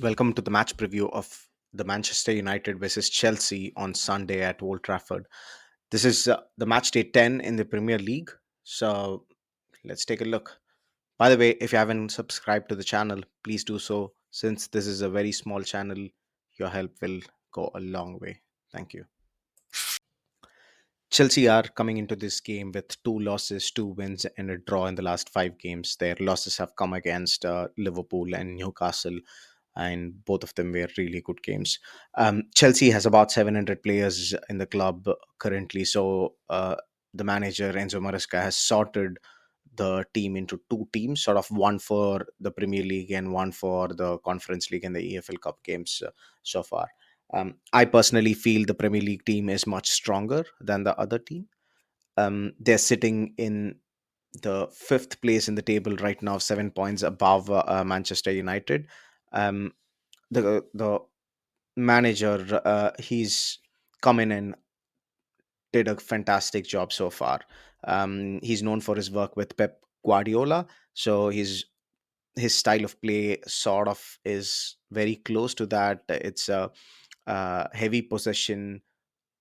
Welcome to the match preview of the Manchester United versus Chelsea on Sunday at Old Trafford. This is the match day 10 in the Premier League. So let's take a look. By the way, if you haven't subscribed to the channel, please do so. Since this is a very small channel, your help will go a long way. Thank you. Chelsea are coming into this game with two losses, two wins, and a draw in the last five games. Their losses have come against Liverpool and Newcastle, and both of them were really good games. Chelsea has about 700 players in the club currently, so the manager Enzo Maresca has sorted the team into two teams, sort of one for the Premier League and one for the Conference League and the EFL Cup games so far. I personally feel the Premier League team is much stronger than the other team. They're sitting in the fifth place in the table right now, 7 points above Manchester United. Um, the manager, he's come in and did a fantastic job so far. He's known for his work with Pep Guardiola, so his style of play sort of is very close to that. It's a heavy possession,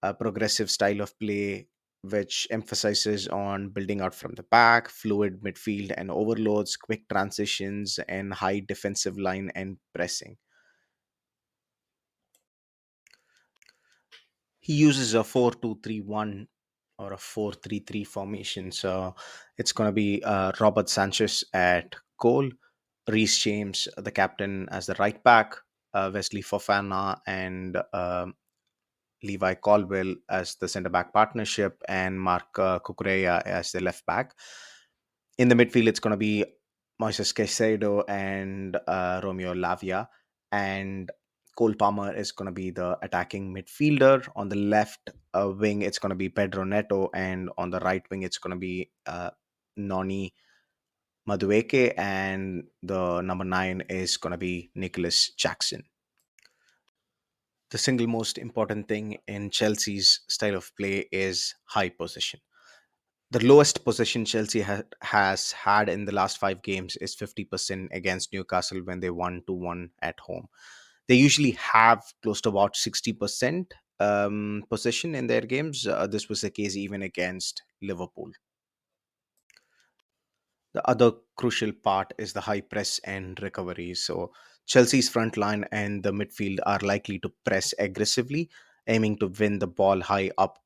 a progressive style of play, which emphasizes on building out from the back, fluid midfield and overloads, quick transitions, and high defensive line and pressing. He uses a 4-2-3-1 or a 4-3-3 formation. So it's going to be Robert Sanchez at goal, Reece James, the captain, as the right back, Wesley Fofana and Levi Colwell as the centre back partnership, and Mark Cucurella as the left back. In the midfield, it's going to be Moises Caicedo and Romeo Lavia, and Cole Palmer is going to be the attacking midfielder. On the left wing, it's going to be Pedro Neto, and on the right wing, it's going to be Noni Madueke, and the number nine is going to be Nicholas Jackson. The single most important thing in Chelsea's style of play is high possession. The lowest possession Chelsea has had in the last five games is 50% against Newcastle when they won 2-1 at home. They usually have close to about 60% possession in their games. This was the case even against Liverpool. The other crucial part is the high press and recovery. So Chelsea's front line and the midfield are likely to press aggressively, aiming to win the ball high up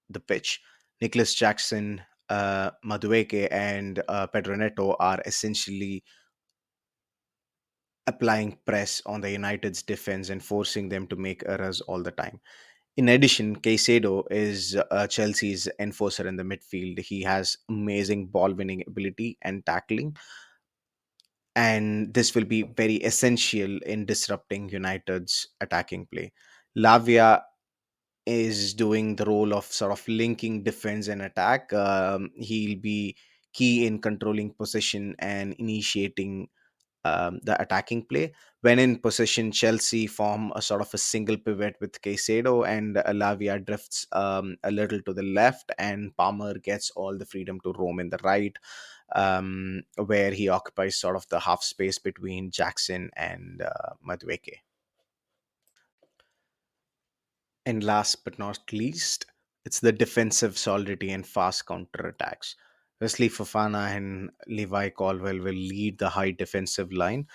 the pitch. Nicholas Jackson, Madueke, and Pedro Neto are essentially applying press on the United's defense and forcing them to make errors all the time. In addition, Caicedo is Chelsea's enforcer in the midfield. He has amazing ball winning ability and tackling, and this will be very essential in disrupting United's attacking play. Lavia is doing the role of sort of linking defense and attack. He'll be key in controlling possession and initiating the attacking play. When in possession, Chelsea form a sort of a single pivot with Caicedo, and Lavia drifts a little to the left, and Palmer gets all the freedom to roam in the right, where he occupies sort of the half space between Jackson and Madueke. And last but not least, it's the defensive solidity and fast counterattacks. Wesley Fofana and Levi Colwell will lead the high defensive line,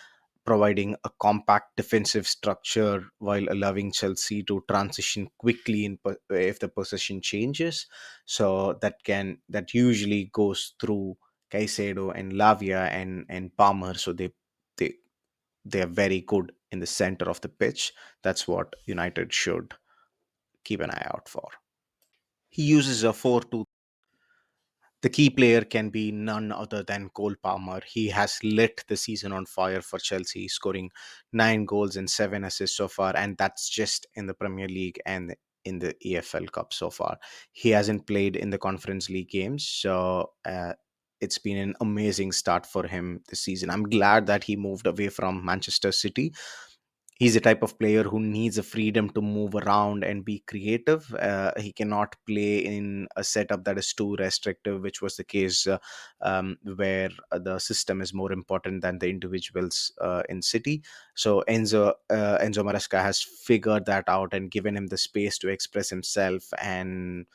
providing a compact defensive structure while allowing Chelsea to transition quickly if the possession changes. So that usually goes through Caicedo and Lavia and Palmer. So they they are very good in the center of the pitch. That's what United should keep an eye out for. He uses a 4-2. The key player can be none other than Cole Palmer. He has lit the season on fire for Chelsea, scoring 9 goals and 7 assists so far, and that's just in the Premier League and in the EFL Cup so far. He hasn't played in the Conference League games, so it's been an amazing start for him this season. I'm glad that he moved away from Manchester City. He's a type of player who needs a freedom to move around and be creative. He cannot play in a setup that is too restrictive, which was the case where the system is more important than the individuals in City. So Enzo Maresca has figured that out and given him the space to express himself and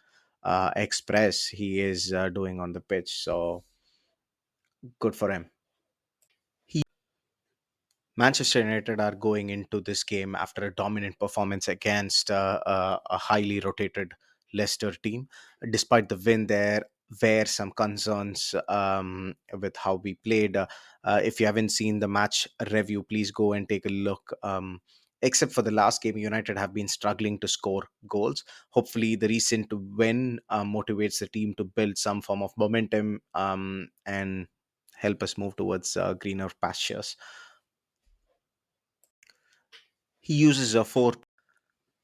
express he is doing on the pitch. So good for him. Manchester United are going into this game after a dominant performance against a highly rotated Leicester team. Despite the win, there were some concerns with how we played. If you haven't seen the match review, please go and take a look. Except for the last game, United have been struggling to score goals. Hopefully, the recent win motivates the team to build some form of momentum and help us move towards greener pastures. He uses a 4.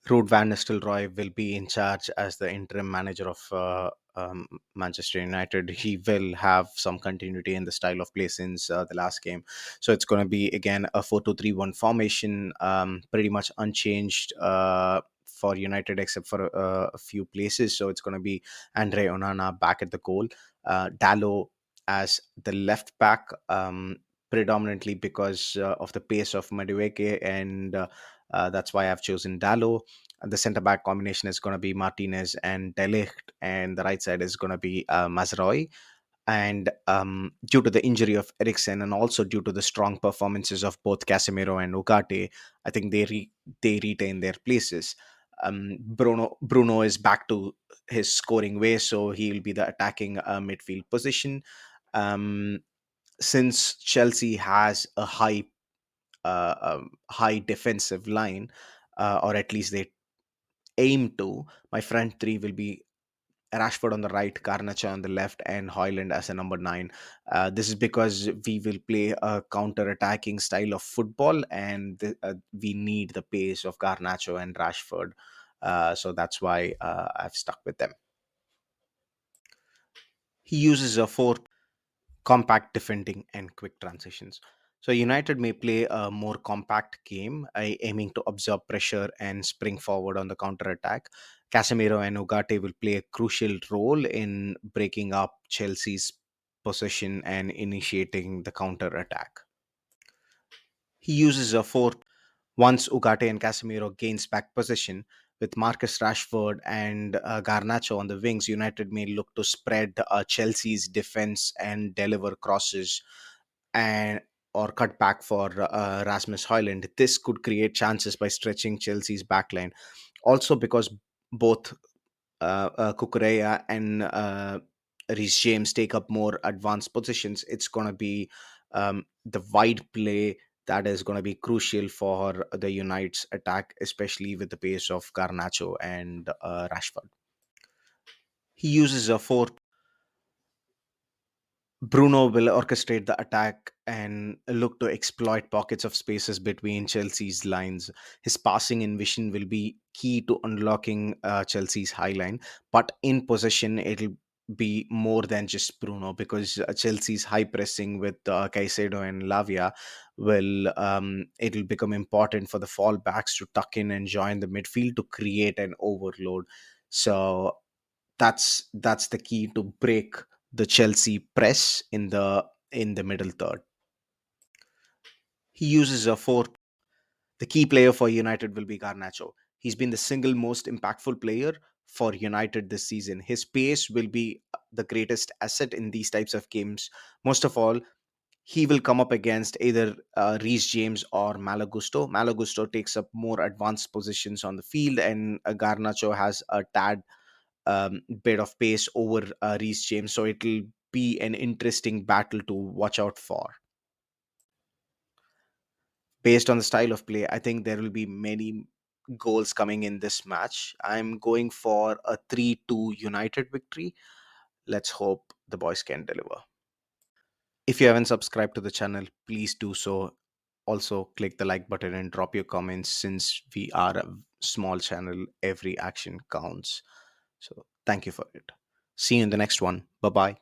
Ruud van Nistelrooy will be in charge as the interim manager of Manchester United. He will have some continuity in the style of play since the last game. So it's going to be again a 4-2-3-1 formation, pretty much unchanged for United except for a few places. So it's going to be Andre Onana back at the goal, Dallo as the left back, predominantly because of the pace of Madueke, and that's why I've chosen Dallo. The centre back combination is going to be Martinez and Delicht, and the right side is going to be Mazraoui. And due to the injury of Eriksen, and also due to the strong performances of both Casemiro and Ugarte, I think they retain their places. Bruno is back to his scoring way, so he'll be the attacking midfield position. Um, since Chelsea has a high defensive line, or at least they aim to. My front three will be Rashford on the right, Garnacha on the left, and Hoyland as a number 9. This is because we will play a counter-attacking style of football, and we need the pace of Garnacho and Rashford. So that's why I've stuck with them. He uses a 4, compact defending and quick transitions. So United may play a more compact game, aiming to absorb pressure and spring forward on the counter attack. Casemiro and Ugarte will play a crucial role in breaking up Chelsea's possession and initiating the counter attack. He uses a 4. Once Ugarte and Casemiro gains back possession, with Marcus Rashford and Garnacho on the wings, United may look to spread Chelsea's defense and deliver crosses and or cut back for Rasmus Højlund. This could create chances by stretching Chelsea's backline. Also, because both Kukureya and Reece James take up more advanced positions, it's going to be the wide play that is going to be crucial for the United's attack, especially with the pace of Garnacho and Rashford. He uses a 4. Bruno will orchestrate the attack and look to exploit pockets of spaces between Chelsea's lines. His passing and vision will be key to unlocking Chelsea's high line, but in possession, it'll be more than just Bruno, because Chelsea's high pressing with Caicedo and Lavia will it'll become important for the fallbacks to tuck in and join the midfield to create an overload. So that's the key to break the Chelsea press in the middle third. He uses a 4. The key player for United will be Garnacho. He's been the single most impactful player for United this season. His pace will be the greatest asset in these types of games. Most of all, he will come up against either Reece James or Malagusto. Malagusto takes up more advanced positions on the field, and Garnacho has a tad bit of pace over Reece James. So it'll be an interesting battle to watch out for. Based on the style of play, I think there will be many goals coming in this match. I'm going for a 3-2 United victory. Let's hope the boys can deliver. If you haven't subscribed to the channel, please do so. Also, click the like button and drop your comments. Since we are a small channel, every action counts. So, thank you for it. See you in the next one. Bye bye.